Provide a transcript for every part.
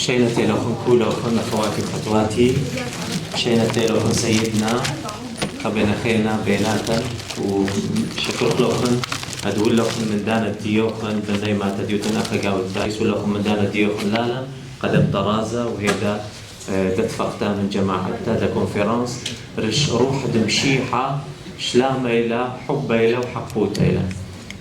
شينتي لكم كلكم أخواتي وأخواتي شينتي لكم سيدنا خبنا خيلنا بيناتا وشكر لكم أدول لكم من دانا ديوخن بني ما تديوتنا خجاو التايس ولكم من دانا ديوخن لالا قدم طرازة وهذا دتفقتا من جماعة دا كونفرنس رش روح دمشيحة شلام إلى حب إلى وحقوت إلى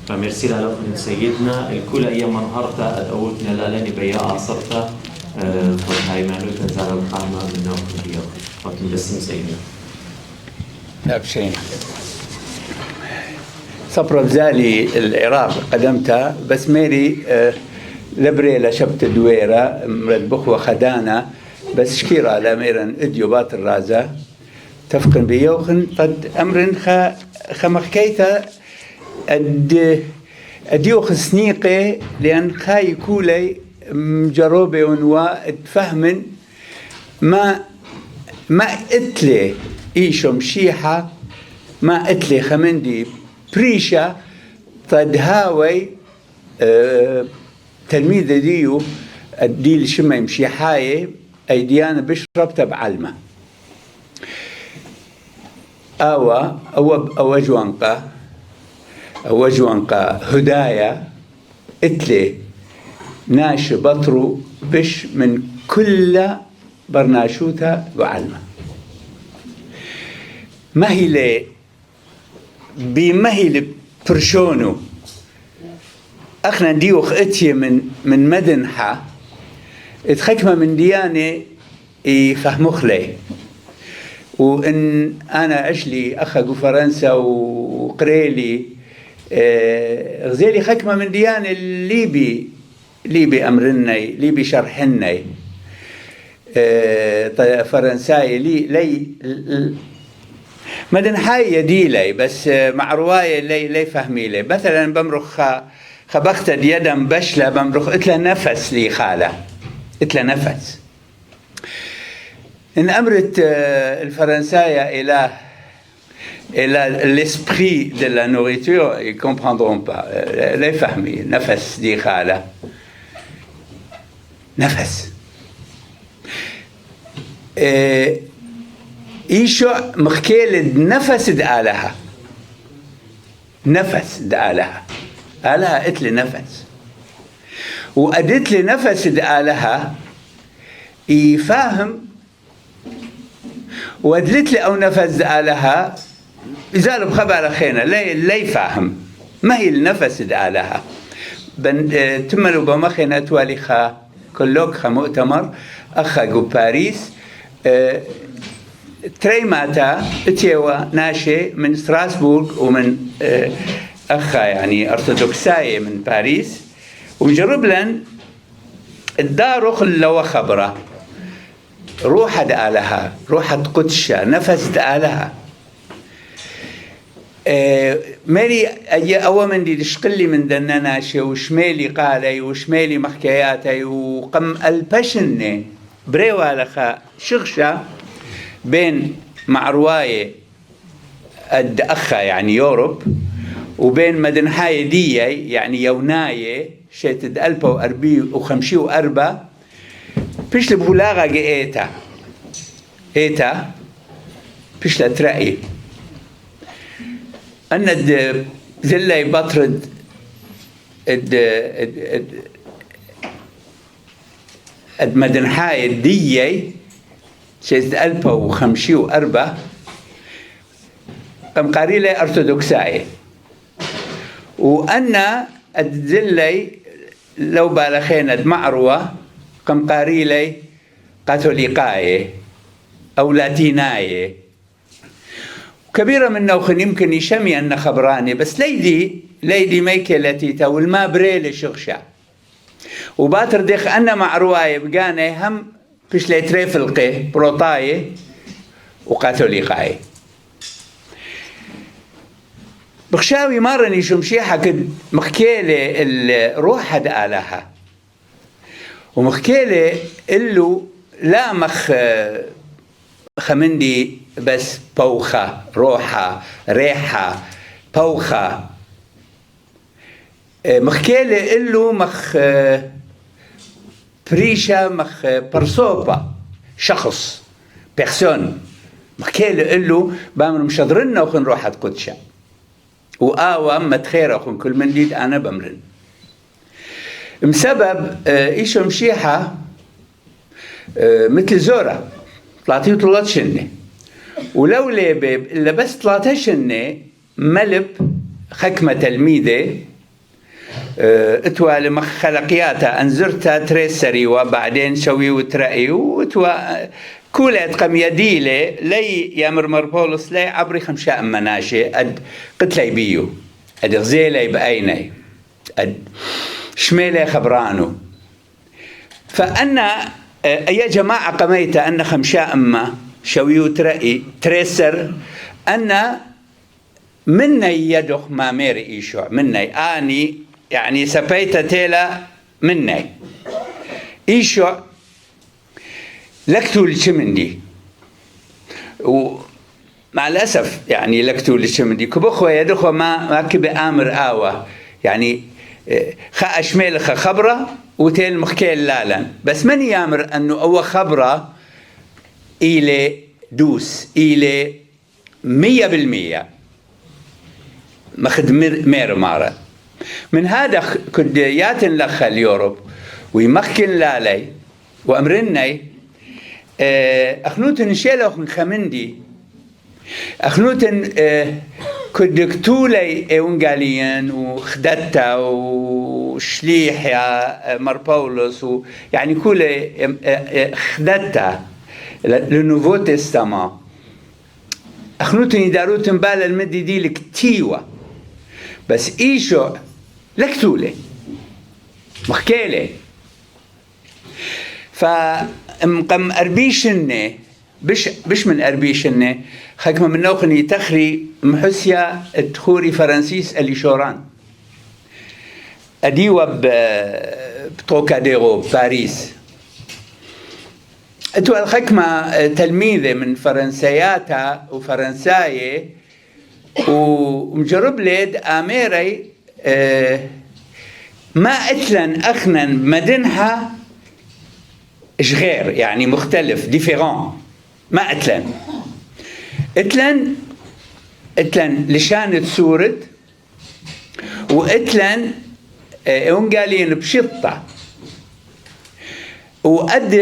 فمرسي لكم سيدنا الكل أيام منهرتا أدعوتنا لالني بيا عصرتا قد هاي مالو تنزال القائمة من نوم ديوخن وقتن بسم سيدنا أبشين صبر بزالي العراق قدمتها بس ميري لبريلة شبت دويرة مرد بخوة خدانا بس شكيرا لاميرا اديو بات الرازة تفقن بيوخن قد امرن خمخكيتا اديوخ سنيقي لان خاي كولي مجروبي ونوا اتفهمن ما اتلي ايشو مشيحة ما اتلي خمندي بريشة تدهاوي تلميذ ديو الديل شما يمشي حاي أيديانا بشرب تبع علمة أو جوانقا هدايا اتلي ناش بطرو بش من كل برناشوتا بعلمة مهلي بمهل برشونو أخنا ديوخ اتي من مدنحة اتخكمة من ديانة يفهموخ لي وإن أنا أشلي أخذ فرنسا وقريلي غزيلي خكمة من ديانة ليبي أمرني ليبي شرحني فرنساي لي مدن حي يديلي بس مع رواية لي فهمي لي مثلا بمرخ خبختد يدم بشلة بمرخ اتلا نفس لي خالة اتلا نفس إن أمرت الفرنساية إلى l'esprit de la nourriture ils comprendront pas لا يفهمي نفس دي خالة نفس إيشو مخكيل نفس دقالها نفس دقالها قالها اتلي نفس وأدت لي نفس دقالها يفهم وأدلت لي أو نفس دقالها يزال بخبر خينا لا يفهم ما هي النفس دقالها تملوا بمخينا تواليخا كلوك مؤتمر أخاقوا باريس تريماتا اتيوا ناشي من ستراسبورغ ومن أخا يعني أرثوذكساية من باريس ومجرب لن الدار لو خبرة روح دقالها روح قدشة نفس دقالها مالي أول من دي تشقلي من دنناشي وشمالي قالي وشمالي محكياتي وقم البشني بريوالخا شغشة بين مع رواية الأخا يعني يوروب وبين مدنحاية دي يعني يوناية شيتد 1454 بيش لبولاغا إيتا بيش لترأي أن زلي بطرد المدنحاية دي شيتد 1454 قم قاريلة أرثوذكساية وأنا الزلي لو بالخينا معروة قم قاريلي كاثوليقاية أو لاتيناية كبيرة من نوخن يمكن يشمي أن خبراني بس ليدي ميكلتي تو الما بريلي شغشة وباتر ديخ أنا معروة بقاني هم فيش لي تريفلقي بروطاية وكاثوليقاية بخشاوي مرني شمشيحة كد مخكيلة الروح دقالها ومخكيلة إلو لا خمندي بس بوخة روحة ريحة بوخة مخكيلة إلو بريشة مخ برسوبة شخص بيرسون مخيل قال له بامر مشضرنا وخن روح قدشة وآوى ما تخير أخون كل من ديد أنا بمرن مسبب إيش مشيحة مثل زورة طلعتيه طلعت شنة ولو ليبب إلا بس طلعتها شنة ملب حكمة تلميذة اتوا لمخ خلقياتها انزرتها تريسري وبعدين شوي وترأي واتوا كولت قم يديلة لي يامر مربولس لي عبري خمشاء مناشي اد قتلي بيو اد غزيلي بأيني اد شميلي خبرانو فأنا يا جماعة قميت أن خمشاء أما شوي وترأي تريسر أن مني يدخ ما ميري إيشوع مني آني يعني سبيت تيلا مني إيشوع لكتو لشمندي ومع الأسف يعني لكتو لشمندي كبخوة يدخو ما كبي آمر آوة يعني خا أشميل خا خبرة وتيل مخكيل لالن بس من يامر أنه أو خبرة إلي دوس إلي 100% مخد مير مارا من هذا كد ياتن لخ اليوروب ويمخكن لالي وأمرني أخنوتن شيلوخ من خمندي أخنوتن كدكتولي إونجاليان وخدتا وشليح يا مربولس يعني كل خدتا لنوفو تستما أخنوتن يداروتن بالا المدي دي لكتيوة بس إيشو لكتولي مخكيلي فمقم أربيشنة بش من أربيشنة حكم من نوخني تخري محسيا التخوري فرانسيس اللي شوران أديوة بتوكاديرو باريس أتوا الحكمة تلميذة من فرنسياتها وفرنساية ومجرب ليد آميري ما أتلن أخنن مدنها غير يعني مختلف ديفيرون ما أتلن لشان تسورد وأتلن أونجالين بشطة وأد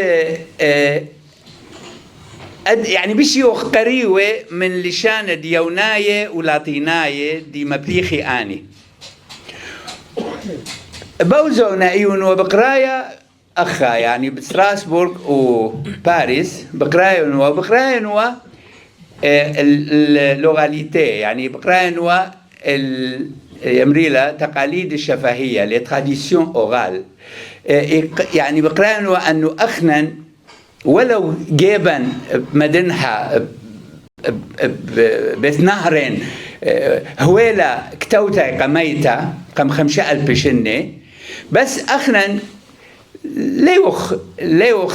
يعني بشيوخ قريوة من لشان ديوناية ولاتيناية دي مبليخي آني بوزونا إيون وبقرايا أخا يعني بستراسبورغ وباريس بقرايا و اللوغاليتي يعني بقرايا يمريلا تقاليد الشفهية لي تراديسيون أورال يعني بقرايا أنه أخنن ولو جيبا مدنها بث نهرين هويلا كتوتا قميتا قم 5000 بشنة بس أخنن ليوخ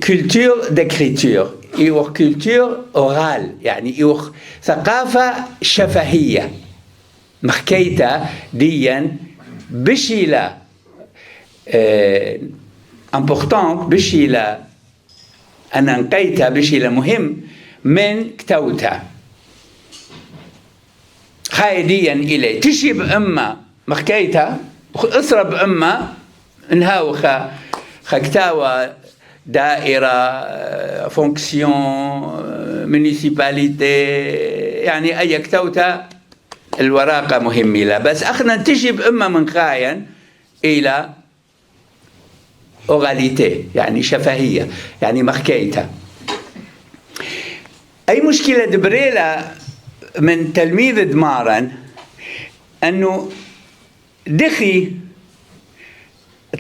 كولتور ديكريتور يوخ كولتور أورال يعني يوخ ثقافة شفهية مخكيتا ديا بشيلا important بشيلا أنا نقيتها بشيلا مهم من كتوتا خايديا إلي تشي بأما مخكيتا أسرى بأما انهاو خكتاوى دائرة فونكسيون مونيسيباليتي يعني أي كتوتا الوراقة مهمة لا بس أخنا تشي بأما من خاين إلى أوراليتي يعني شفهية يعني مخكيتا أي مشكلة دبريلا من تلميذ دمارا أنه دخي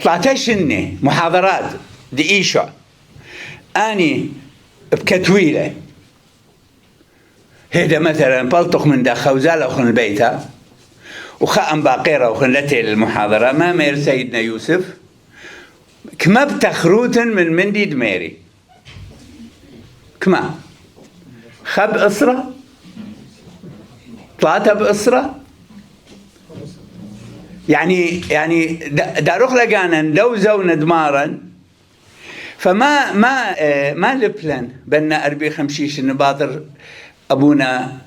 طلعتشني محاضرات دي إيشو أني بكتويلة هيدا مثلا بلطخ من دا خوزالة وخن البيتا وخاء باقيرة وخن لتي للمحاضرة ما مير سيدنا يوسف كما بتخروتن من مندي دميري كما خب أسرة طلعتها بأسرة يعني داروخ لقانا دو زونا دمارا ما لبلن بنا أربي خمشيش النباطر أبونا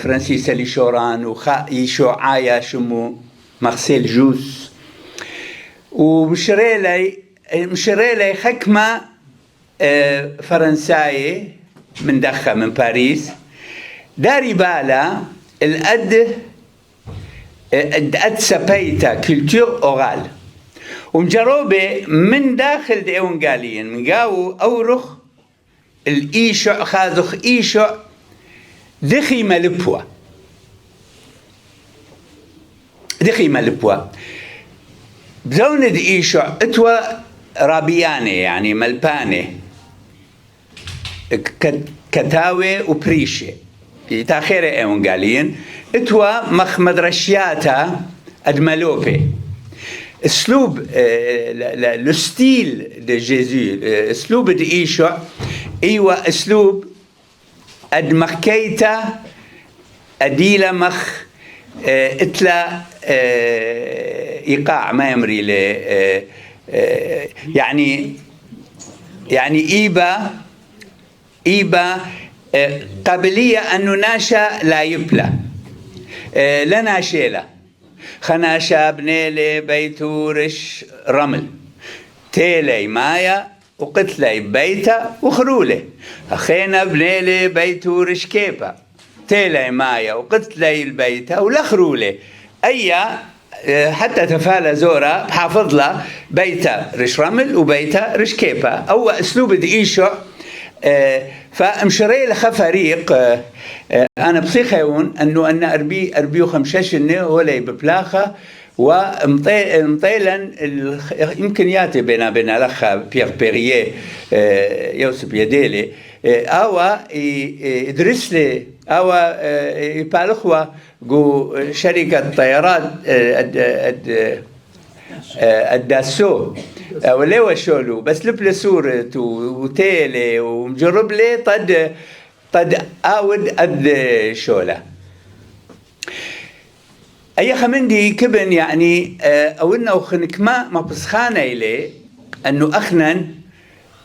فرانسيس اللي شوران وخا يشو عايا شمو مغسل جوس ومشري لي حكمة فرنساية من دخة من باريس داري بالا الأد سبيتا كولتور أورال ومجروبة من داخل ديون قالين من قاو أورخ الإيشع خاذخ إيشع دخي ملبوا بزون إيشع اتوى رابياني يعني ملباني كتاوي وبريشي تاخير ايون قالين اتوى مخ مدرشياتا ادملوبي اسلوب الستيل دي جيزو اسلوب دي ايشع ايوه اسلوب ادمخكيتا اديلا مخ اتلا ايقاع ما يمري ل يعني إيبا قابلية أنه ناشا لا يبلى لنا شيلة خناشا بنيلي بيتورش رمل تيلي مايا وقتلي بيتا وخرولي أخينا بنيلي بيتورش كيبا تيلي مايا وقتلي البيتا ولخرولي أيا حتى تفالى زورا بحافظ له بيتا رش رمل وبيتا رش كيبا أو أسلوب دقيشو فمشري لخ فريق أنا بصيخيون أنه أنا أربي وخمسة ولا ببلاخة ومطيلا إمكانياتي بين لخ بيير بيريه يوسف يديلي أو يدرس لي أو يبالخوا جو شركة طيارات الداسو ولا وشولو بس لبل صورة وتيلي ومجرب لي طد أود شولة أي خمندي كبن يعني أولنا وخنك ما بسخانة إليه أنه أخنن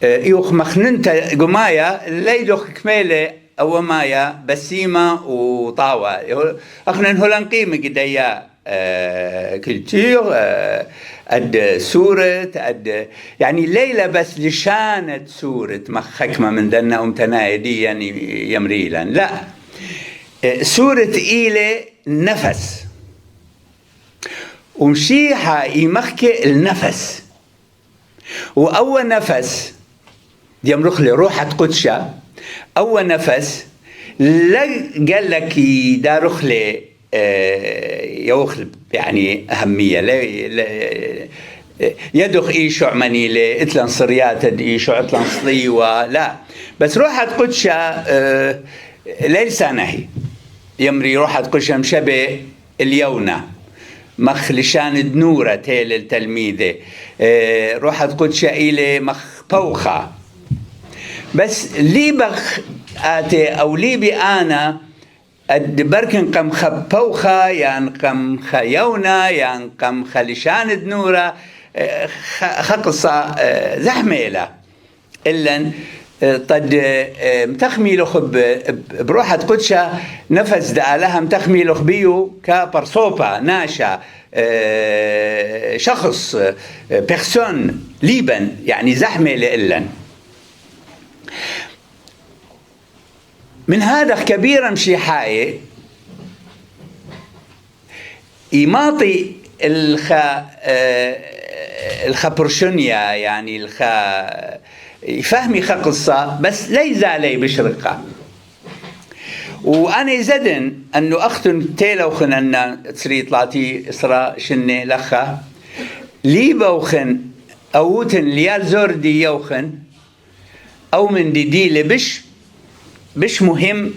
يوخ مخننتا قمايا ليدوخ كميلة أو مايا بسيمة وطاوة أخنن هولنقيمة قديا كولتور أد سورة أد يعني ليلة بس لشانت سورة مخكمة من دنا أمتناي دي يعني يمريلا لا سورة إيلة نفس ومشيحة يمخك النفس وأول نفس يمرخ لي روحة قدشة أول نفس لا قال لك دارخ لي يوخل يعني أهمية لا يدخ إيشع منيلة إتلان صريات إيشع إتلان صليوة لا بس روحة قدشة ليس نهي يمري روحة قدشة مشبه اليونة مخ لشان دنورة تيل التلميذة روحة قدشة إلي مخ بوخة بس لي بخ آتي أو لي بأنا بركن قم خبوخة يعني قم خيونا يعني قم خلشان دنورة خقصة زحميلة إلا طد متخميلو خب بروحة قدشة نفس دقالها متخميلو خبيو كبرصوبة ناشا شخص بيرسون ليبن يعني زحميلة إلا من هذا كبيرا مشيحاي يماطي الخبرشنيا يعني يفهمي قصة بس لا يزالي بشرقة وأنا زدن أنه أختن تيلوخن أن تسري طلعتي إسراء شنة لخا ليبوخن أوتن ليال زوردي يوخن أو من دي بش مهم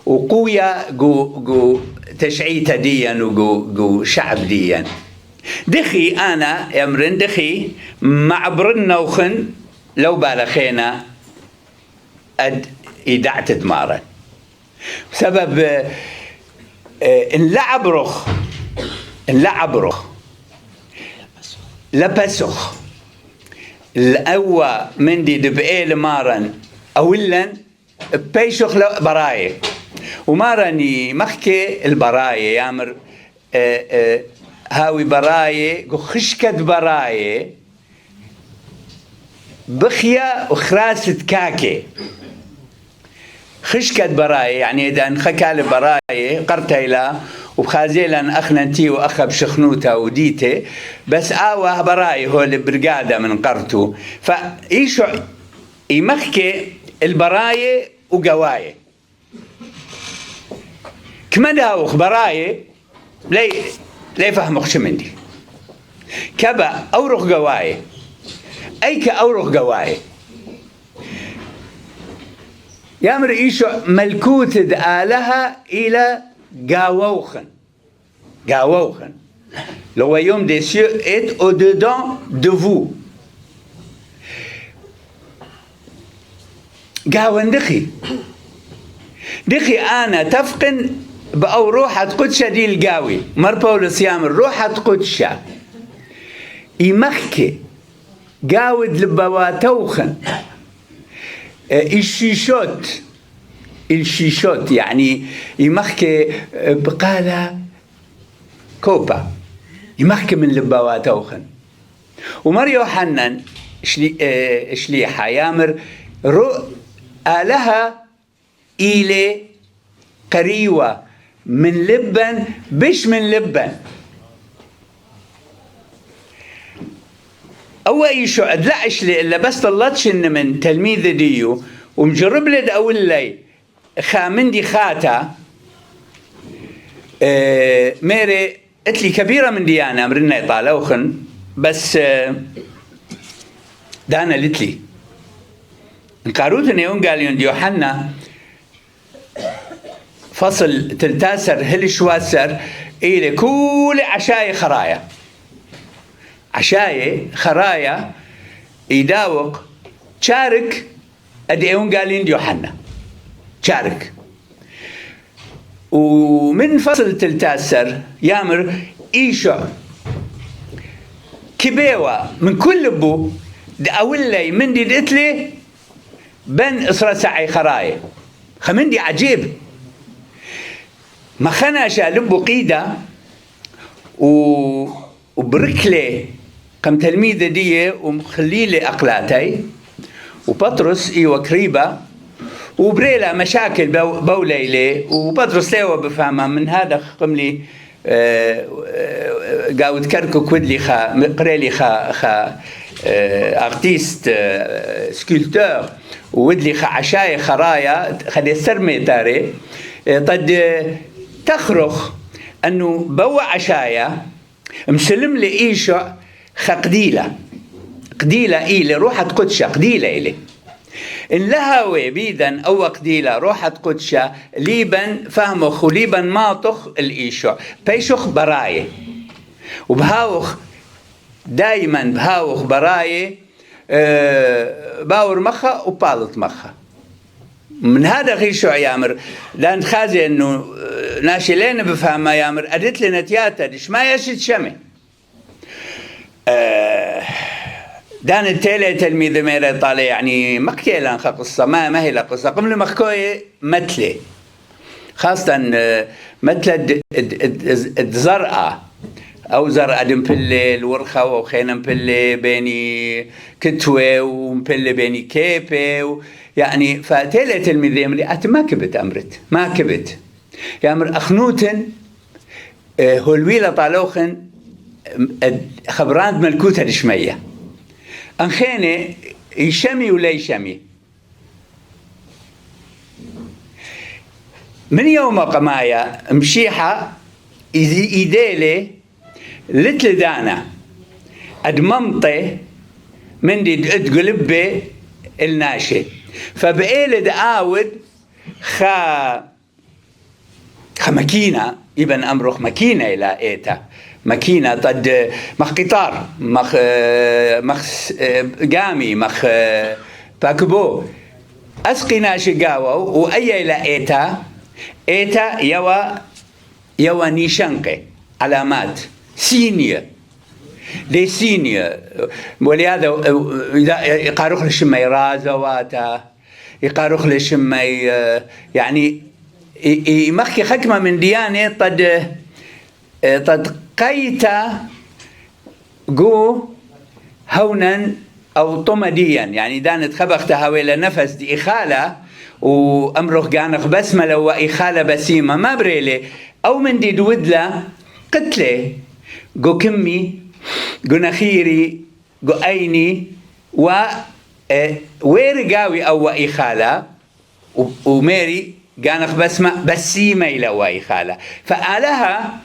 وقوية جو تشعيتا ديا وجو شعب ديا دخي أنا يمرن دخي معبرنا وخن لو بالخينا أد إدعت دمارا بسبب إن لعب رخ لبسخ الأوى من دي دبئيل مارن أولا بيشخ براي ومارني مخكي البراي يامر هاوي براي خشكت براي بخيا وخراسة كاكي خشكت براي يعني إذا انخكال براي قرتيلا وبخازيلا أخننتي وأخب شخنوتا وديتي بس آوه براي هو البرقادة من قرتو فإيشو يمخكي البراي وقواي كما داوخ براي لي فهمخش مندي كبا أورخ قواي أي كأورخ قواي يامر إيشو ملكوت آلها إلى قاووخن le royaume des cieux est au-dedans de vous قاون دخي أنا تفقن بأو روحة قدشة دي القاوي مر بولس يامر روحة قدشة يمخكي قاود لبواتوخن الشيشوت يعني يمخكي بقالة كوبا يمخكي من لبواتوخن ومر يوحنن شليحة يامر آلها إلي قريوة من لبن بش من لبن أول شو أدلعش لي إلا بس طلتش إن من تلميذ ديو ومجرب لد أقول لي خامندي خاتا ميري قلت لي كبيرة من ديانا مرنا يطالوخن بس دانا قلت لي قاروتن يوم قال يوم يوحنا فصل تلتاسر هلش واسر إلى كل عشاي خرايا يداوق شارك أديون قالين يوحنا شارك ومن فصل تلتاسر يامر إيشو كبيوة من كل بو أول لي من دي دتلي بن إسرا سعي خرايا خمندي عجيب ما خناشا لبو قيدة وبركلي كم تلميذة دي ومخليلي أقلاتي وبطرس وكريبة وبريلا مشاكل بوليلي وبطرس ليوه بفهمها من هذا قملي قاود كركو كودلي قريلي ارتيست سكولتور ودلي عشاي خرايا خدي سرمي تاري قد تخرخ انه بوا عشايا مسلم لي ايشو قديله إلي روحة قدشة قديلة إلي إن لهوي بيدن أو قديلة روحة قدشة ليبن فهمخ وليبن ماطخ الإيشو بيشخ براي وبهاوخ دايما بهاوخ براي باور مخا وبالط مخا من هذا غيشو يامر لأن خازي إنه ناشي لين بفهمها يامر أدت لنا تياتا ديش ما يشد شمي دان التالي تلميذ ميرا طالع يعني مكي لان قصة ما هي قصة قبل مخكوي مثلي خاصة مثل الزرقاء أو زرقاء دمبلي الورخة وخينا مبلي بيني كتوة ومبلي بيني كيبي يعني فتالي تلميذ يمري ما كبت أمرت ما كبت يامر أخنوتن هولويلة طالوخن خبران ملكوتها دشمية أنخيني يشمي ولا يشمي من يوم قمايا مشيحة إيديلي لتل دانا أدممطي من دي تقلبي الناشي فبقيل دعاود ماكينة يبن أمرخ ماكينة إلى إيتا ماكينة طد مخ قطار مخ قامي مخ باكبو أسقنا شقاوة وأي إلى إيتا يوا نيشانقي علامات سينية دي سينيا ولهذا يقارخ لشمي رازواتا يقارخ لشمي يعني يمخي حكمة من ديانة طد قيتا جو هونا أو طمديا يعني دانت خبخت هاويل نفس دي إخالة وأمره قانخ بسملة وإخالة بسيمة ما بريلي أو من دي دودلة قتلة جو كمي جو نخيري جو أيني ويرقاوي أو إخالة وميري قانخ بسيمة إلى وإخالة فآلها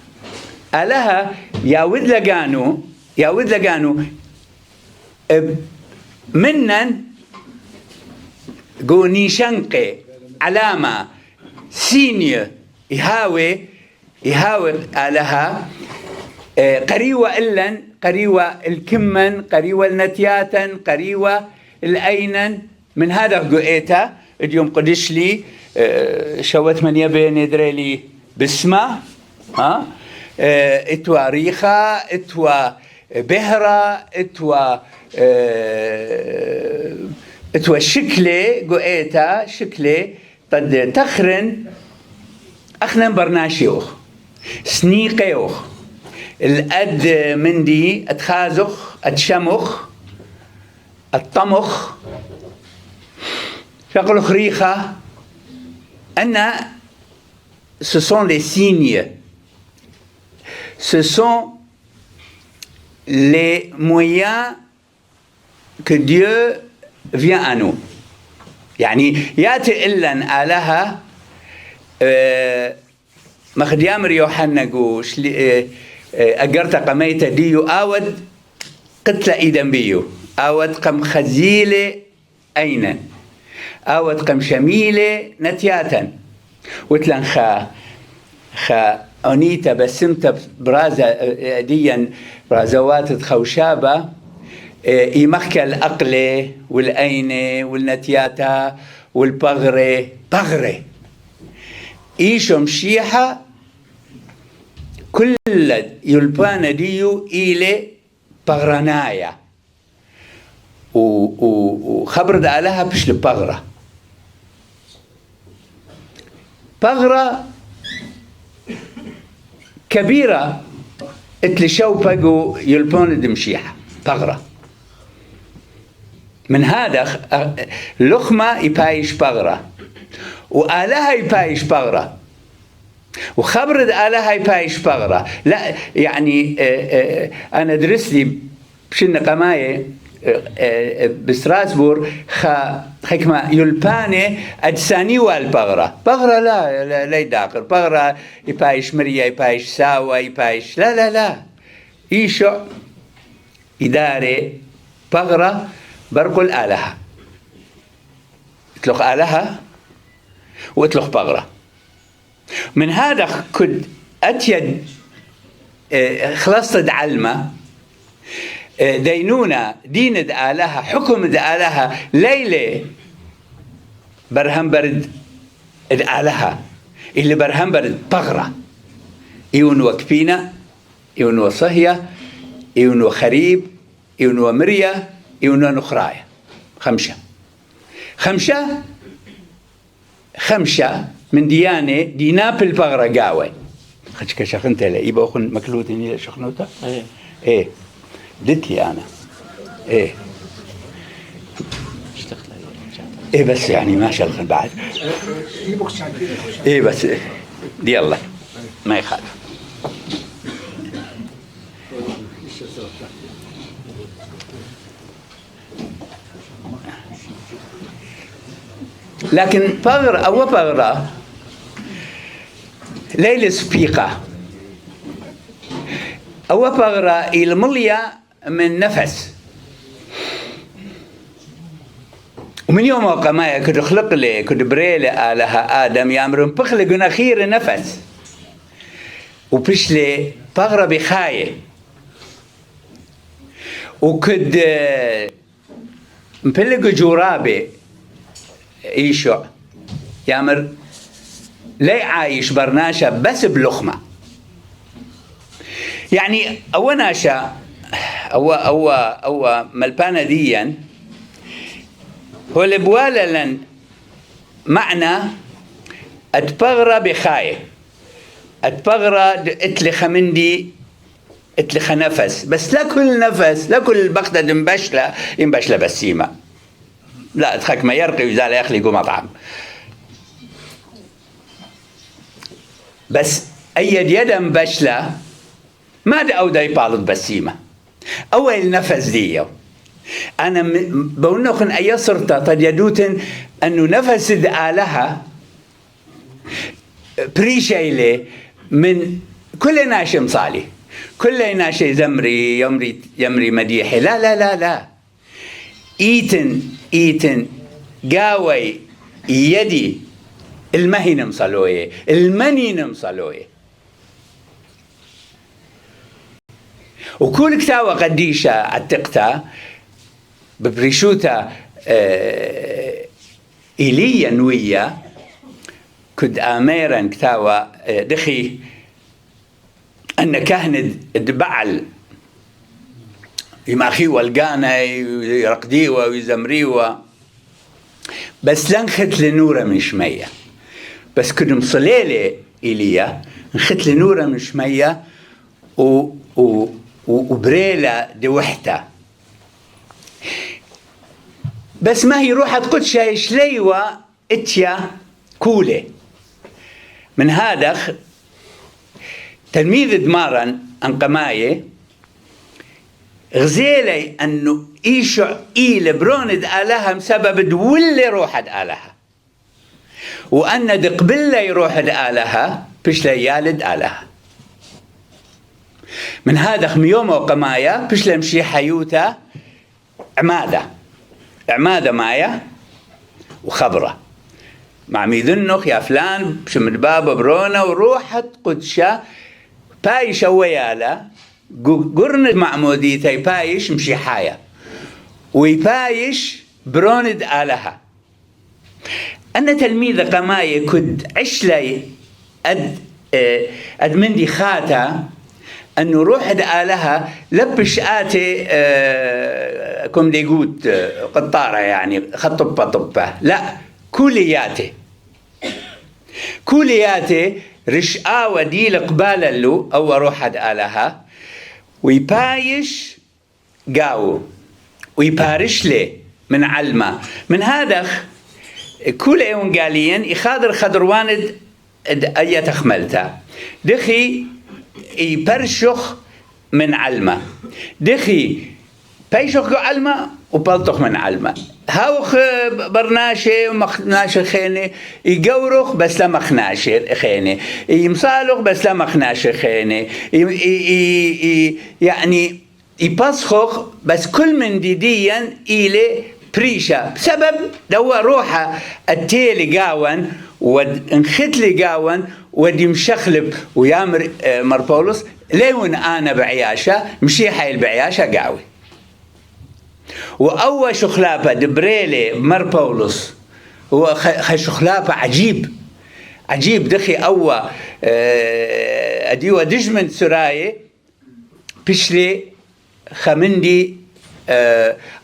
يا ود لقانو منن جو نيشنقي علامة سينية يهاوي آلها قريوة إلن قريوة الكمن قريوة النتياتن قريوة الأينن من هذا قوئتا اليوم قدش لي شوت من يبي ندري لي بسمة اتوا ريخة اتوا بهرة اتوا شكلة قوئتا شكلة قد تخرن أخنا برناشيوخ سنيقيوخ الأد مندي أتخازخ أتشمخ الطمخ شغل خريخة أن ce sont les signes, ce sont les moyens que Dieu vient à nous. يعني ياتي إلن آلها مخديام ريوحنا قوش أقرت قميت ديو آود قتل إيدن بيو آود قم خزيلة أين آود قم شميلة نتياتا وتلن خا أنيتا بسمت برازا ديا برازوات خوشابة يمخك الأقلة والأينة والنتياتا والبغرة بغرة إيشو مشيحة كل يلبان ديو إلي بغرانايا وخبرد عليها بش البغرة بغرة كبيرة اتلي شوبقو يلبون دمشيحة بغرة من هذا لخمة يبايش بغرة وآلها يبايش بغرة وخبرد آلها يبايش بغرة لا يعني أنا درست لي بشن قماية بستراسبور حكمة يلباني أجساني والبغرة بغرة لا يداقر بغرة يبايش مريا يبايش ساوى يبايش لا إيشو إداري بغرة برقل آلها اتلخ آلها واتلخ بغرة من هذا كد أتيد خلصت علمة دينونا دين آلها حكم آلها ليلة برهم برد آلها اللي برهم برد بغرة إيون وكبينة إيون وصهية إيون وخريب إيون ومريا إيون ونخرايا خمسة من ديانة ديناب البغرة قاوي خشك شخنت له يبقى أخن مكلوتني لشخنوته إيه دتي أنا إيه إيه بس يعني ما شغل بعد إيه بس دي الله ما يخالف لكن بغرة أو بغرة ليلة سبيقة أو بغرة المليا من نفس ومن يوم وقمايا كد خلق لي كد بريلة آلها آدم يامرون بخلق نخير نفس وبشلي بغرة بخاية وكد مبلغ جورابي إيشو يامر لا عايش برناشا بس بلخمة يعني أوناشا أو ملبانا ديا هو البوالا لن معنى أتبغرى بخاية أتبغرى اتلي خمندي اتلي خنفس بس لا كل نفس لا كل بقدة ينبشلة بسيمة لا اتخك ما يرقي ويزال يخلقوا مطعم بس أي يدا مبشلة ما دا أو دا يبالط بسيمة أول نفس ديو أنا بقولناخن أي صرطة قد يدوتن أنه نفس آلها بريشيلي من كل ناشي مصالي كل ناشي زمري يمري مديحي لا لا لا لا إيتن قاوي يدي المهي نمصلوية المني نمصلوية وكل كتاوة قديشة عتقتها ببريشوتا إيليا نوية كد آميرا كتاوة دخي أن كهند دبعل يماخي والقانا يرقديوا ويزمريوا بس لنخت لنورة من شمية بس كد مصليلي إيليا نخت لنورة من شمية وبريلة دي وحدة بس ما هي روحة قدشة شليوة اتيا كولة من هذا تلميذ دمارا أنقماية غزيلي أنه إيشع إيل بروند آلها مسبب دولي روحة آلها وأن دقبلي روحة آلها بش ليالد آلها من هذا خميوم وقمايا بش لمشي حيوتا عمادة مايا وخبرة مع ميذنخ يا فلان بشمد بابا برونا وروحت قدشة بايش ويالا قرند معموديتي بايش مشي حايا ويبايش بروند آلها أنا تلميذ قماية كد عشلي أد مندي خاتا أنه روح آلها لبش آتي كم ديقوت قطارة يعني طبة لا كولياتي رشقاوة دي لقبالا له أو روح آلها ويبايش قاو ويبارش لي من علمة من هذا كل ايونغاليين يخادر خضرواند اي تخملتا دخي يبرشخ من علمة دخي بيشخ علمة وبلطخ من علمة هاوخ برناشي ومخناشي خيني يقورخ بس لا مخناشي خيني يمصالخ بس لا مخناشي خيني يعني يبصخخ بس كل من ديديا إلي بريشة بسبب دوا روحه التيلي قاون وانختلي قاون ودي مشخلب ويامر مربولس ليون أنا بعياشة مشي حيل بعياشة قاوي وأول شخلابة دبريلي مربولس هو شخلابة عجيب دخي أول أديوة دجمن سراي بشلي خمندي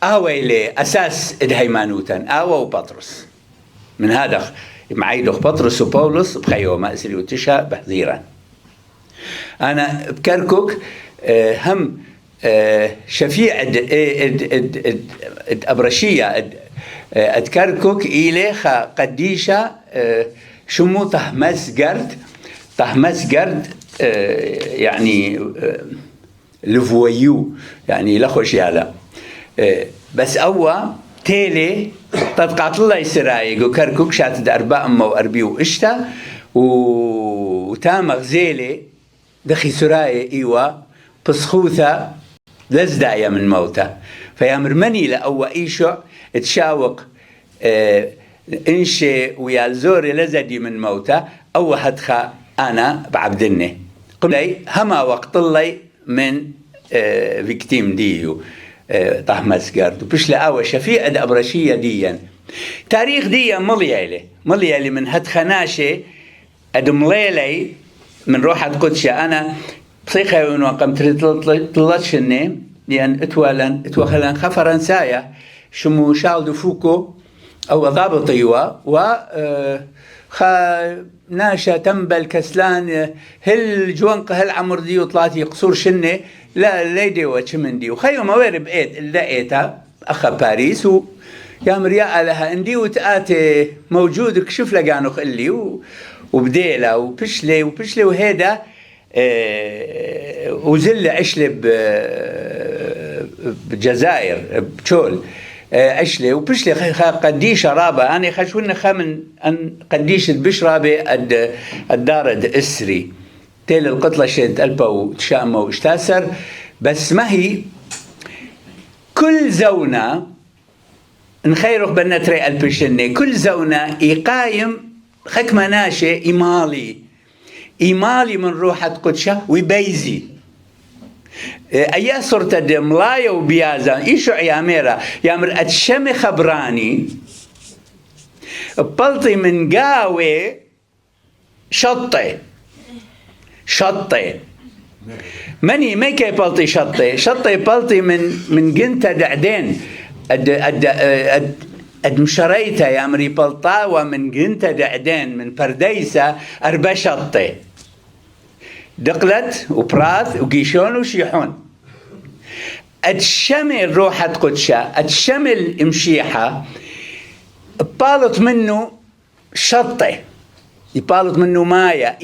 آويلي أساس الهيمانوتان آوى وبطرس من هذا معيدوخ بطرس وبولس بخيو مأسري وتشا بحذيرا أنا بكركوك هم شفيع أبرشية أتكركوك إلي قديشة شمو طهمس قرد يعني لفويو يعني لخوش يالا بس أوا تيلي تدقات الله يسرايق وكركوك شاتد أربع أمه وأربيو إشتا وتام غزيلي دخي سراي إيوا بسخوثة لزدايا من موتى فيامر مني لأوا إيشو تشاوق إنشي ويالزوري لزدي من موتى أو هدخا أنا بعبدني قلي هما وقت الله من فيكتيم ديو طهمس قرد وبش لأوا شفيع أبرشية ديا تاريخ ديا مليالي من هدخناشي أدمليلي من روحة قدشة أنا بصيخة ونوقم 13 سنة لأن اتوخلن فرنسايا شمو شارل دو فوكو أو ضابط ناشا تنبل كسلان هل جوانق هل عمر دي وطلاتي قصور شنة لا ليدي وشمندي وخيو موير بقيت لقيتها أخا باريس يا مريا لها اندي وتآتي موجود كشوف لقانو خلي وبديلة وبشلي وهيدا وزل عشلي بالجزائر بشول عشلي وبشلي قديش رابة أنا خشونا خامن أن قديش بشرابة الدارد إسري تيل القطلة شد ألبا وتشامة واشتاسر بس ما هي كل زونة نخيرخ بنتري البشنة كل زونة يقايم خكمة ناشي إيمالي من روحة قدشة ويبيزي أيا صورة دملاية وبيازا إيشو عياميرا يامر أتشمي خبراني بلطي من قاوي شطي مني ميكي بلطي شطي بلطي من قنتا دعدين مشريتا يا مري بلطاوة من قنتا دعدين من پرديسة أربع شطي دقلت وبراث وقيشون وشيحون أتشمي روحة قدشة أتشمي المشيحة بالط منه شطي يبالط منه مايا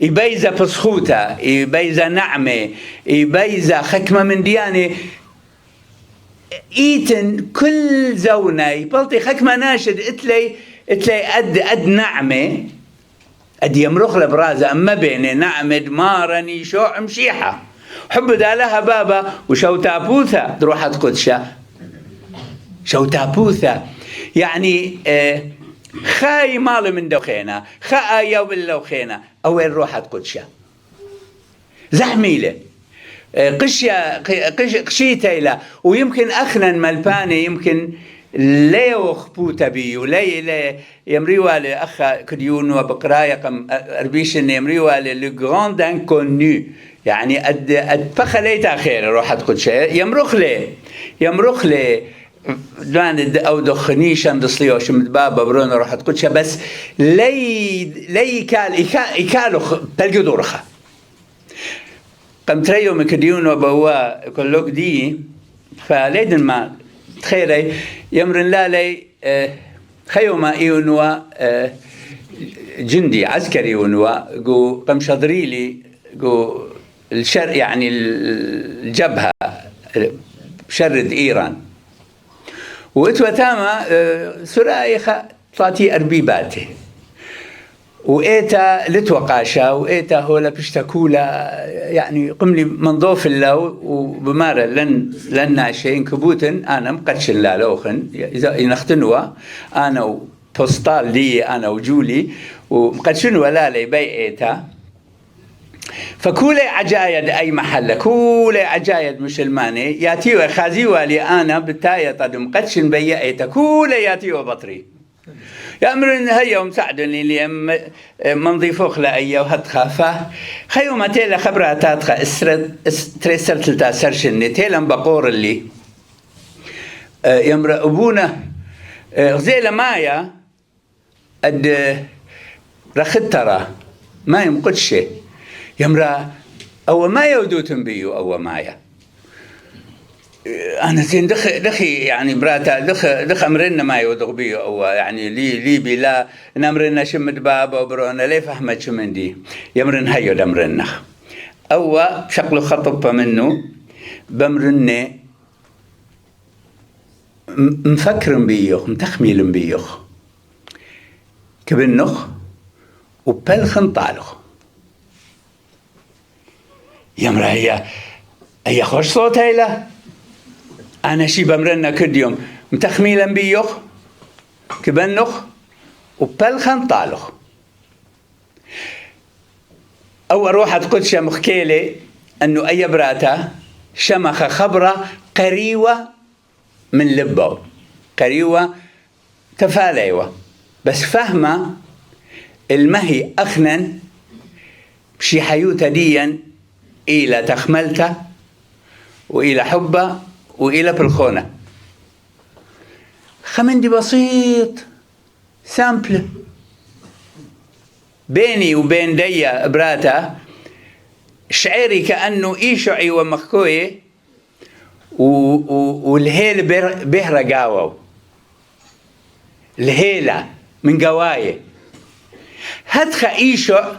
يبايز بسخوته يبايز نعمة يبايز خكمة من ديانة إيتن كل زونة يبلطي خكمة ناشد اتلي أد نعمة أد يمرخ لبرازة أما بيني نعمة مارني شوع مشيحة حب دالها بابا وشو تابوثة روحة قدشة شو تابوثة يعني خاي مال من دوخينا خاء يوم اللوخينا أوين روحة قدشة زحميلة قشيتيلا ويمكن أخنا ملباني يمكن ليو خبوتا بي ولي يمريوا لأخا كديون وبقرايا قم أربيشن يمريوا للغراند انكونيو يعني أد فخليتا خير روحة قدشة يمرخ لي دوان أو دخنيشان دصليوش مدبابا برونا روحة قدشة بس لي يكالو تلقوا دورخة قم تريو مكديون وبوا كلوك دي فليدن ما تخيري يمرن لالي خيوما إيونوا جندي عسكري ونوا جو قم شضريلي جو الشر يعني الجبهة شرد إيران وإتوا تاما سرايخة طاتي أربيباته وإيتا لتوقاشا وإيتا هولا بشتكولا يعني قملي منظوف الله وبمارة لن ناشين كبوتن أنا مقدشن لا لوخن إذا ينختنوا أنا وبوستال لي أنا وجولي ومقدشن ولا لي بيئتا فكولي عجايد أي محل كولي عجايد مسلماني ياتيو خازيوا لي أنا بتاية طدم قدشن بيئتا كولي ياتيو بطري يأمرن هيا ومساعدني لي منظيفوخ لأيا وهتخافه خيو ما تيلا خبرها تاتخا تريسرت لتا سرشني تيلا بقور اللي يمر أبونا غزيلا مايا أد رخترة ما يمقدش يمر أو ما يودوتن بيو أو مايا أنا زين دخي يعني براتا دخ أمرنا ما يودغ بيه أو يعني لي بلا نمرنا شمد بابا وبرونا ليه فهمت شمندي يمرن هيو دمرنا أو بشكل خطب منه بمرنا مفكرن بيوخ متخميل بيوخ كبنخ وبلخن طالخ يمرا هي خوش صوت هيلا أنا شي بمرنا كل يوم متخميلا بيوخ كبنخ وبلخن طالخ أو روحة قدشة مخكيلة أنه أي براتا شمخ خبرة قريوة من لبه قريوة تفاليوة بس فهمة المهي أخنن بشي حيوتا ديا إلى تخملتا وإلى حبة وإلى بالخونة. خمندي بسيط سامبل بيني وبين ديا براتا شعري كأنه إيشعي ومخكوي والهيل بهرة قاوو الهيلة من قوايه هدخ إيشع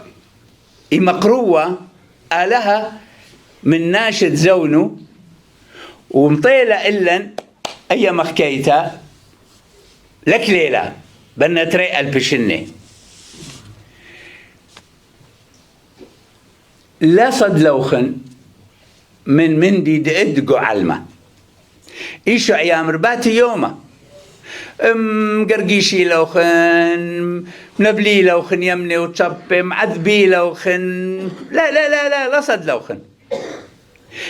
مقروة آلها من ناشد زونو ومطيلة إلا أي مخكيتا لك ليلة بنا تري البشني لا صد لوخن من مندي دقو علمة إيشو أيام رباتي يومه مقرقيشي لوخن منبلي لوخن يمني وتصبي معذبي لوخن لا صد لوخن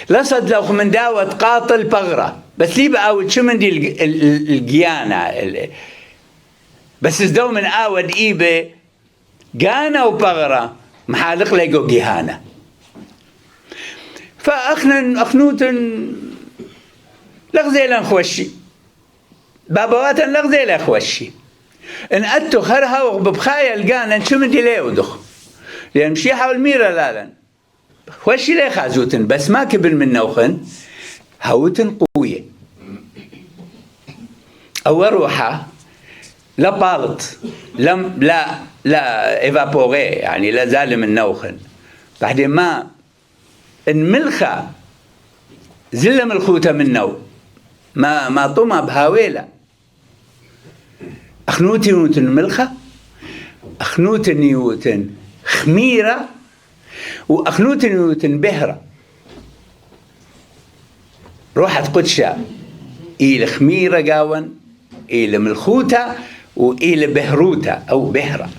لا صد لوخن من داوة قاطل بغرة بس لي بقاود شو من دي القيانة بس ازدو من آود إيبي قانا وبغرة محالق ليقو قيهانة أخنوتن لغزيلا خوشي بابواتن لغزيلا خوشي إن أتو خرها وببخايا القانا شو من دي ليودخ لأن مشي حول ميرا لالن خوشي لي خازوتن بس ما كبل من نوخن هاوتن قوية أو روحة لا بالط لا إيفابوري يعني لا زال من نوخن بعدين ما الملخة زلة ملخوتة من نو ما طمى بهاويلة أخنوتي نيوتن ملخة أخنوتي نيوتن خميرة وأخنوتي نيوتن بهرة روحت قدشة إلى خميرة قاون إلى ملخوتة وإلى بهروتة أو بهرة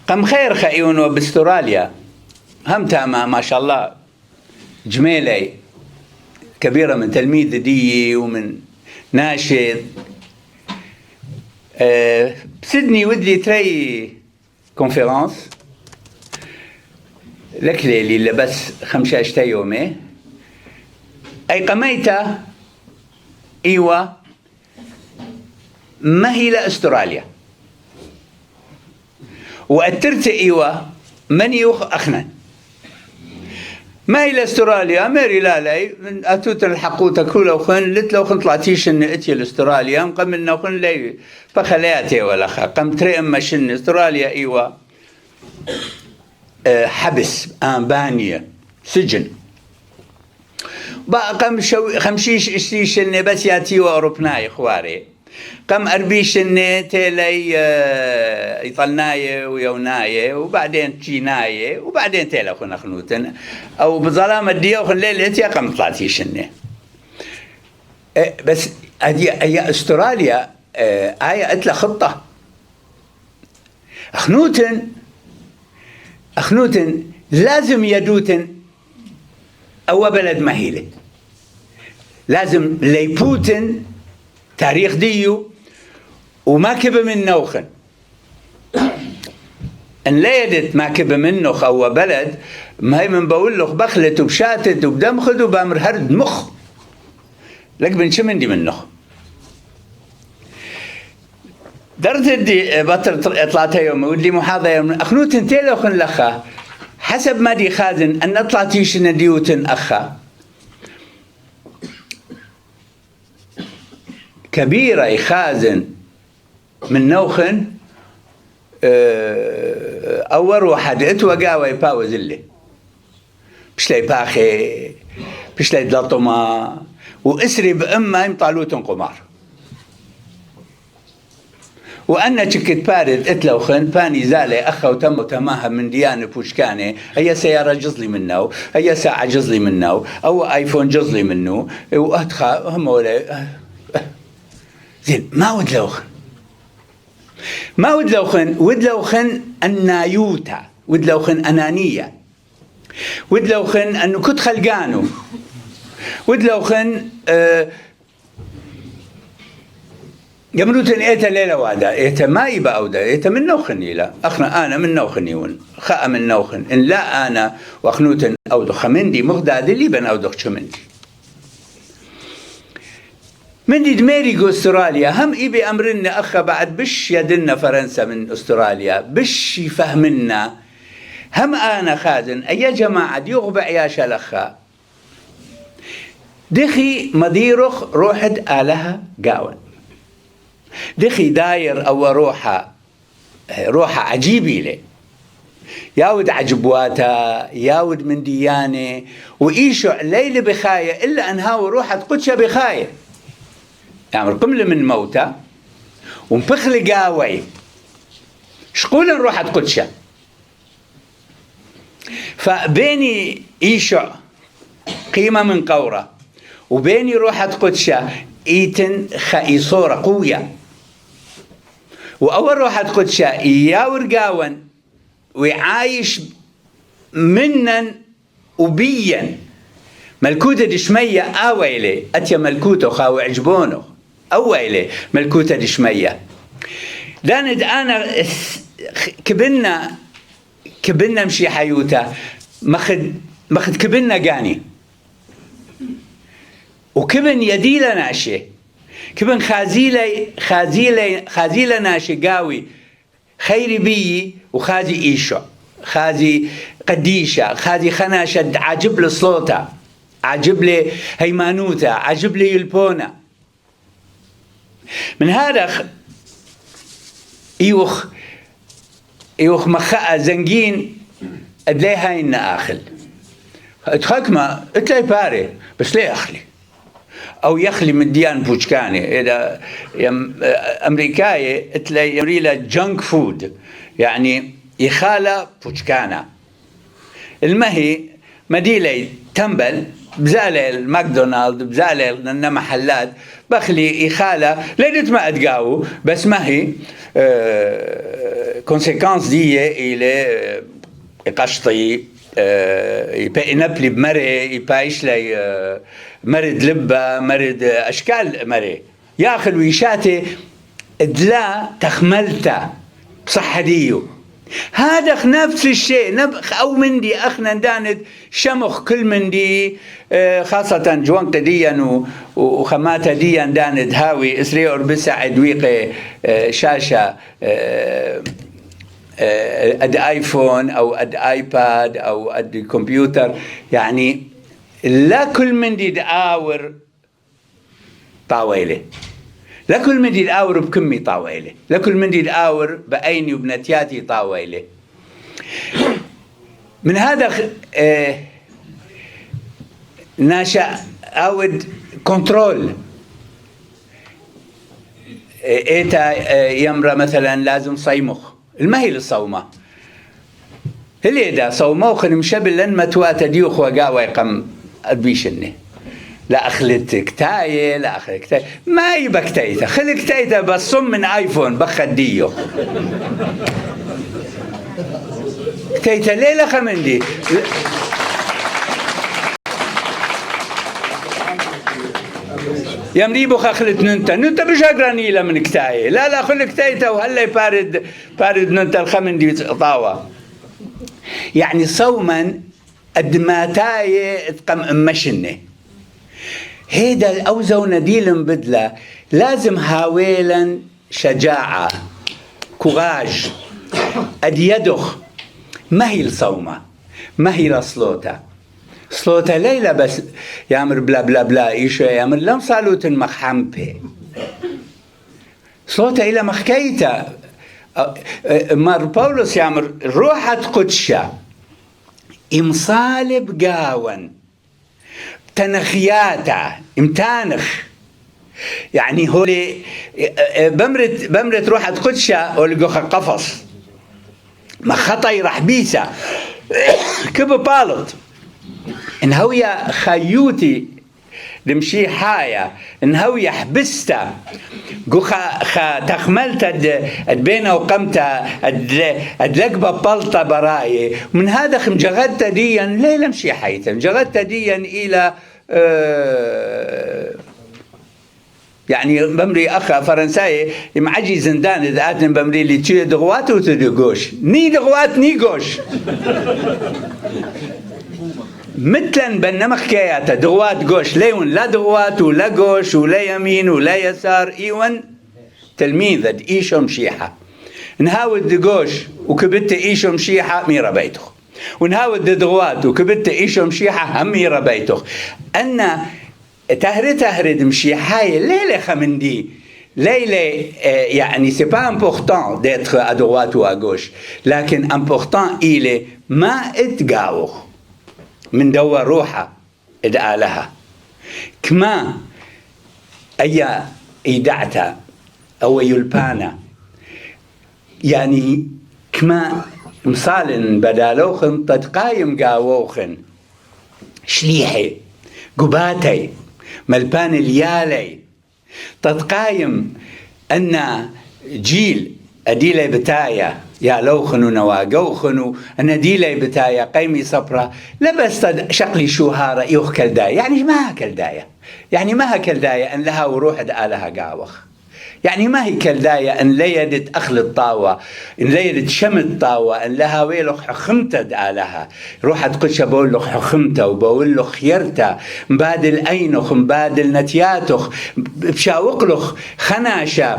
قم خير خيون وباستراليا همتها ما شاء الله جميلة كبيرة من تلميذ دي ومن ناشد بسدني ودلي تري كونفرنس لك ليلي بس 15 يومي أي قميتها إيوة ما هي لأستراليا وأترت إيوة من يوخ أخنا ما هي لأستراليا ميري لا أتوت الحقوطة كلها وخن لت لو خن طلعتيش إن إتي لأستراليا قم إنه خن لي فخلياتي ولا خا قم تري أما شن أستراليا إيوة حبس أمبانيا سجن بقى قم خمشيش اشتيش إن بس ياتي وأوروبناي خواري قم أربيش إن تيلي يطلناي ويوناي وبعدين تجيناي وبعدين تيلا خنا خنوتن أو بظلام الديو خن ليل إتي قم طلعتيش إني بس أي أستراليا آية أتلا خطة أخنوتن لازم يدوتن أو بلد مهيلة لازم ليبوتن تاريخ ديو وما كب من نوخن ان ليدت ما كب من نوخ او بلد ما هي من بقول له بخلت وبشاتت وبدمخد وبامر هرد مخ لك بن شمن دي من نوخ درت دي بطل طلعتها يوم ودي محاضرة يوم اخنوت انتي لوخن لخا حسب ما دي خازن ان طلعتيش نديوتن اخا كبيرة يخازن من نوخن أول واحد اتوقع يباوز اللي بش لي باخي بش لي دلطما واسري بأما يمطالوتن قمار وأنا شكت بارد اتلوخن باني زالي أخا وتم تماها من ديانة بوشكاني أي سيارة جزلي منه أي ساعة جزلي منه أو آيفون جزلي منه وأدخى هم ولا زين ما ودلوخن النايوتا ودلوخن أنانية ودلوخن أنه كنت خلقانه يمروتن إيتا ليلة وادا إيتا ما يبا أودا إيتا من نوخني لا أخنا أنا من نوخنيون خاء من نوخن إن لا أنا وأخنوتن أودو خمندي مغداد اللي بن أودو خمندي من دي دميري جو استراليا هم إيبي أمرنا أخا بعد بش يدنا فرنسا من استراليا بش يفهمنا هم أنا خازن أي جماعة يغبع يا شلخا دخي مديرخ روحد آلها قاون دخي داير أو روحة عجيبي لي ياود عجبواتا ياود من ديانة وإيشو ليلة بخاية إلا أنها روحة قدشة بخاية يعني قمل من موتى ومبخل قاوي شقولا روحة قدشة فبيني إيشو قيمة من قورة وبيني روحة قدشة إيتن خائصورة قوية وأول روحة قدشة ياور قاون ويعايش منن وبيا ملكوتة دشمية آويلي أتيا ملكوته خاو عجبونه أويلي ملكوتة دشمية داند أنا كبنا مشي حيوتا مخد كبنا قاني وكبن يديلا ناشي كبن خازيلا ناشي قاوي خيري بي وخازي إيشو خازي قديشة خازي خناشة عجب لي صوتا عجب لي هيمانوتا عجب لي يلبونا من هذا ايوخ مخاء زنجين ادلي هاي الناخل اتخكما اتلي باري بس ليه اخلي او يخلي من ديان بوشكاني اذا امريكاي اتلي يمريلا جنك فود يعني يخالى بوشكانا المهي مديلي تنبل بزالي الماكدونالد بزالي لنا محلات بخلي يخالى ليدت ما اتقاو بس ما هي كونسيكانس دي الى قشطي ينبلي بمري يبايش لي مرد لبه مرد اشكال مري ياخذ ويشاتي ادلا تخملته بصحة ديو هذا نفس الشيء نبخ أو مندي أخنا داند شمخ كل مندي خاصة جوانك ديان وخماتة ديان داند هاوي إسري أربسة عدويق شاشة أد آيفون أو أد آيباد أو أد كمبيوتر يعني لا كل مندي داور طاويلة لا كل من دي الآور بكمي طاويلة لا كل من دي الآور بأيني وبنتياتي طاويلة من هذا ناشأ أود كنترول إيتا يمرة مثلا لازم صيمخ المهي للصومة هل دا صوموخ مشبل لن متواتا ديوخ وقاوة يقم أدبيشني لا أخلت كتاية لا أخلت كتاية ما يبقى كتايته خلي كتايته بس صم من آيفون بخديه كتايته ليلة خمندي يمريبو خخلت ننتا مش أقراني له من كتاية لا خلي كتايته وهلا بارد ننتا الخمندي طاوة يعني صوما الدماتاية تقم مشنه هيدا الأوزو نديل بدلة لازم هاويلا شجاعة كوراج أديدخ ما هي الصومة ما هي لصلوتا صلوتا ليلة بس يامر بلا بلا بلا إيشو يامر لم صالوت مخحمبي صلوتا إلى مخكيتا مار بولس يامر روحة قدشة إمصالب قاون تنخياتا امتانخ يعني هو بمرت روحة قدشة ولقوخ قفص ما خطي رحبيسة كيف بالط إن هويا خيوتي دمشي حايا إن هويا حبستا قوخا تخملت بينا وقمتا أدلقبا بلطة براي من هذا مجغدت ديا ليلة مشي حيتا مجغدت ديا إلى يعني بمري أخا فرنساي معجي زندان إذا آتن بمري اللي تشي دغوات وتدغوش ني دغوات ني غوش مثلا بنما حكاياته دغوات غوش ليون لا دغوات ولا غوش ولا يمين ولا يسار إيون تلميذ إيشو مشيحة نهاود دغوش وكبت إيشو مشيحة ميرا بيتخ ونهاود دغوات وكبت إيشو مشيحة هم ميرا بيتخ أن تهرد مشيحاي ليلة خمندي ليلة يعني c'est pas important d'être à droite ou à gauche لكن important il est ما اتقاوخ من دور روحه ادعالها كما أي إيدعتا أو يلبانا يعني كما مصال بدالوخن تتقايم قاووخن شليحي قباتي ملبان اليالي تتقايم أن جيل أديلي بتايا يا لوخنو نواقوخنو أن ديلي بتايا قيمي صبرا لبس شقلي شوهارة يوخ كالداية يعني ما كالداية يعني ما كالداية أن لها وروح دقالها قاوخ يعني ما هي كالداية أن ليدت أخل الطاوة إن ليدت شم الطاوة أن لها ويلخ حخمت دقالها روح تقولش بقول لخ حخمته وبقول لخ خيرته مبادل أينخ مبادل نتياتخ بشاوق لخ خناشة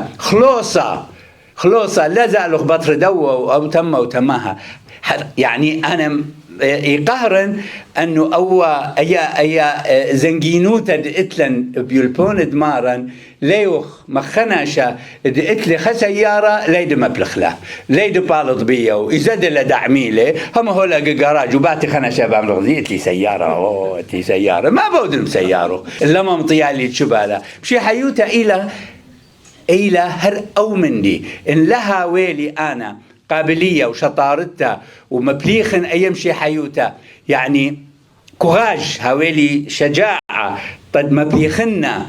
خلوصة لا زالخ بطر دو أو تم وتماها يعني أنا يقهرن أنه أي زنجينوتا دقتلن بيلبون دمارن ليوخ مخناشا دقتلي خسيارة ليد مبلخلا ليد بالض بيا وإزاد لدعميلة هم هولا جراج وبعتي خناشا بعمل غزيت لي سيارة تي سيارة ما بودن سيارة لما مطيالي تشبالا بشي حيوتا إلى هر أو مندي إن لها ويلي أنا قابلية وشطارتها ومبليخن أيمشي حيوتا يعني كوراج هاويلي شجاعة طد مبليخنا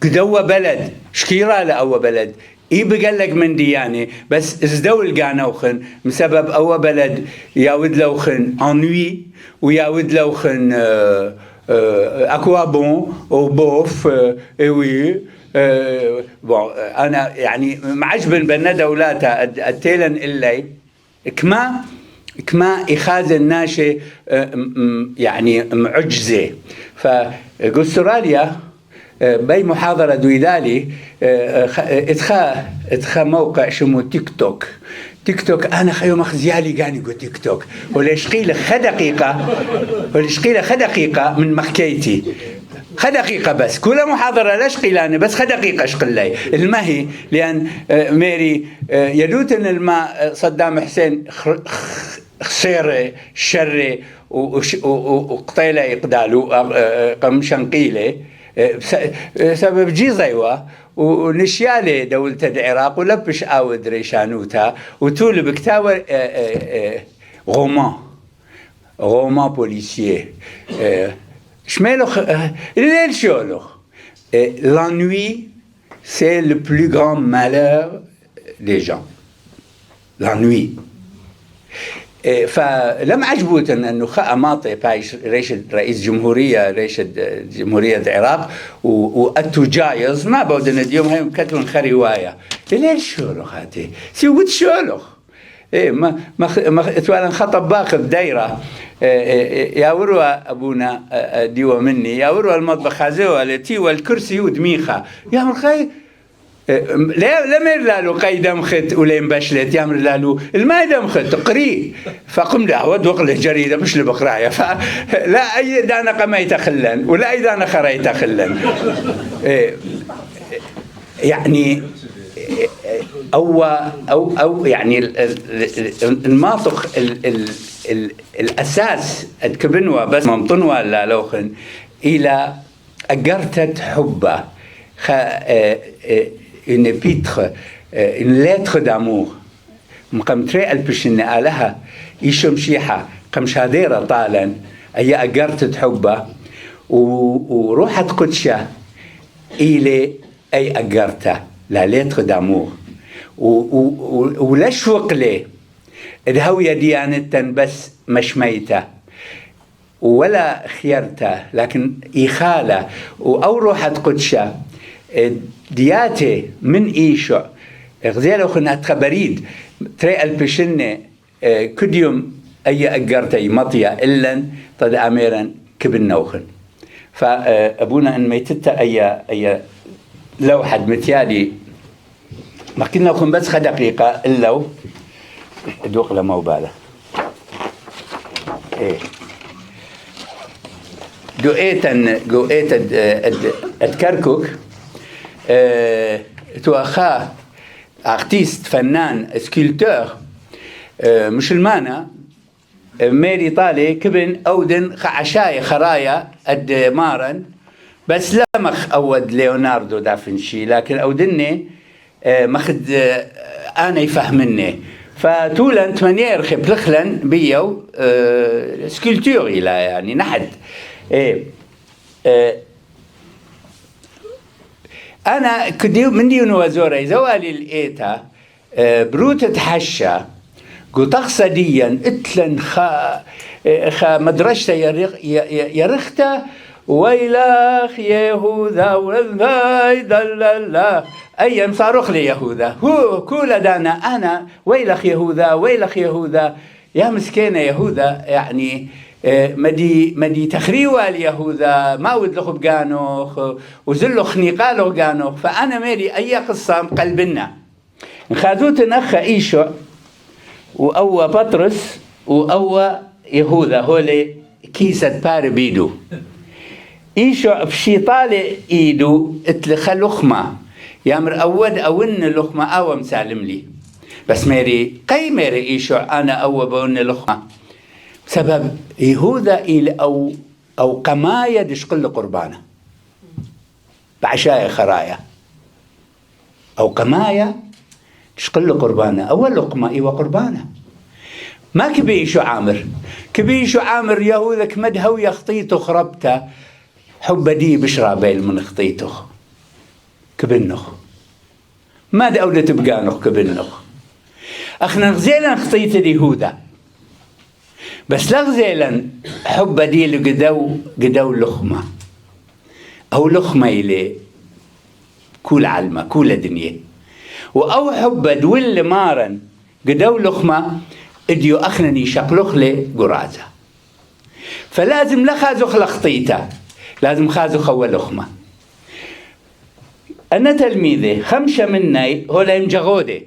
قدوة بلد شكيرا لأوى بلد بقلق من ديانة بس ازدول قانوخن بسبب أوى بلد ياود لوخن انوي وياود لوخن أكوا بون وبوف وي بون أنا يعني معجبن بنا دولاتها التيلن اللي كما إخاذ الناشي يعني معجزة فأستراليا بي محاضرة دويدالي اتخا موقع شمو تيك توك أنا خيو مخزيالي قاني قو تيك توك وليشقيل خدقيقة من مخكيتي خدقيقة بس كل محاضرة لا شقيلاني بس خدقيقة شقلي المهي لأن ميري يدوتن الماء صدام حسين خسير شر وقتيلة يقدالوا قمشنقيلة سبب جيزيوة ونشيالي دولة العراق ولبش آود ريشانوتا وتول بكتاور رومان بوليسيي شمالوخ الليل شولوخ l'ennui c'est le plus grand malheur des gens l'ennui فلم عجبوتن أنه خأماطي رئيس جمهورية العراق وأتو جايز ما بودن اليوم هاي كتلن خريواية ليش شولوخ هاتي سيوت شولوخ ما توالن خطب باقي بدايرة يا وروا أبونا ديوة مني يا وروا المطبخ هذا التي والكرسي ودميخة يا مرخي لا ميرلالو قيدم خت ولين بشلت يامر لالو الماء دم خت تقري فقم له ودوق جريده مش لبقرايه فلا اي دانا قميت خلن ولا اي دانا خريت خلن يعني او يعني الماطق الاساس اتكبنوا بس ممطنوا لا لوخن الى اجرتت حبه une épître, une lettre d'amour مقمتري البشن آلها إيشم شيحة قمشاديرة طالا أي أقرت حبه وروحت قدشة إلي أي أقرته لا lettre d'amour ولا شوق لي الهوية ديانة بس مش ميتة ولا خيرته لكن إخالة أو روحت قدشة دياتي من إيشو غزيلو خنا تخبريد تري البشنة كديوم أي أجرتي مطيا إلا تد أميرا كبن نوخن فأبونا إن ميتتا أي لو حد متيالي ما كنا نكون بس دقيقة إلا دوق لما وباله إيه جوئت الكركوك توخا ارتيست فنان سكولتور مسلمانة ميري طالي كبن أودن عشاي خرايا مارن بس لمخ أود ليوناردو دافنشي لكن أودني مخد أنا يفهمني فتولن تمنير خب لخلن بيو سكولتوري لا يعني نحد أنا كديو من ديون وزوري زوالي الإيتا بروتة حشة قلت أقصديا إتلن خا مدرشة يرخته ويلاخ يهوذا والذايد لا أيام صاروخ لي يهوذا هو كل دانا أنا ويلخ يهوذا يا مسكينة يهوذا يعني مدي تخريوة ليهوذا ما ودلخ بقانوخ وزلو خنيقالو قانوخ فأنا ميري أي قصة قلبنا خذوت نخ إيشو وأوى بطرس وأوى يهوذا هولي كيسة بار بيدو إيشو بشي طالع إيدو اتلخ لخمة يامر أود أون لخمة أو مسالم لي بس ميري ميري إيشو أنا أوى بون لخمة سبب يهوذا إلى أو قماية دشقل قربانة بعشاء خرايا أو قماية دشقل قربانة أول لقمة إيوة قربانة ما كبيشو عامر يهوذا كمدها ويخطيته خربته حب دي بشرى بيل من خطيته كبنخ ما دا أولى تبقانخ كبنخ أخنا غزيلا خطيته يهوذا بس لغزيلا حب دي لقدو لخمة أو لخمة إلي كل علمة كل دنيا وأو حب دول مارن قدو لخمة اديو أخنني شقلخ لي قرازة فلازم لخازخ لخطيته لازم خازخ أول لخمة أنا تلميذي 5 مني هولا يمجغودي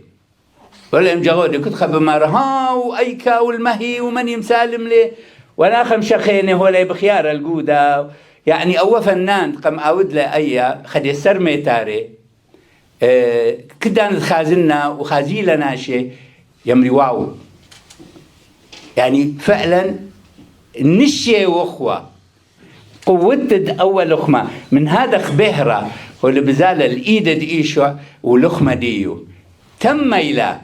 كنت خب مرها وأيكا والمهي ومن يمسالم لي وأنا 5 خيني هولا بخيار الجودة يعني أو فنان قم أود له أي خد يسر ميتاري كدان خازنا وخازيل ناشي يمري واو يعني فعلا نشي وأخوة قوتد أول لخمة من هذا خبهرة هو اللي بزال الإيد إيشو ولخمة ديو تم إلى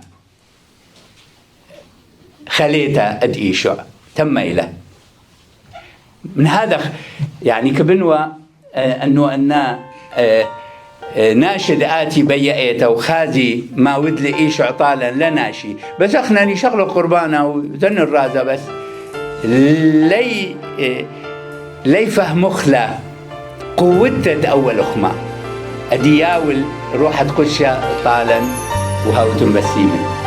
خليته إيشو تم إلى من هذا يعني كبنوة أن ناشد آتي بيئته وخازي ما ود لي إيش عطالا لا ناشي بس أخناني شغله قربانه وذن الرازة بس لي فهم خلا قوتت أول أخمة أدياول روح تقشى طالا وهاوتم بسيمن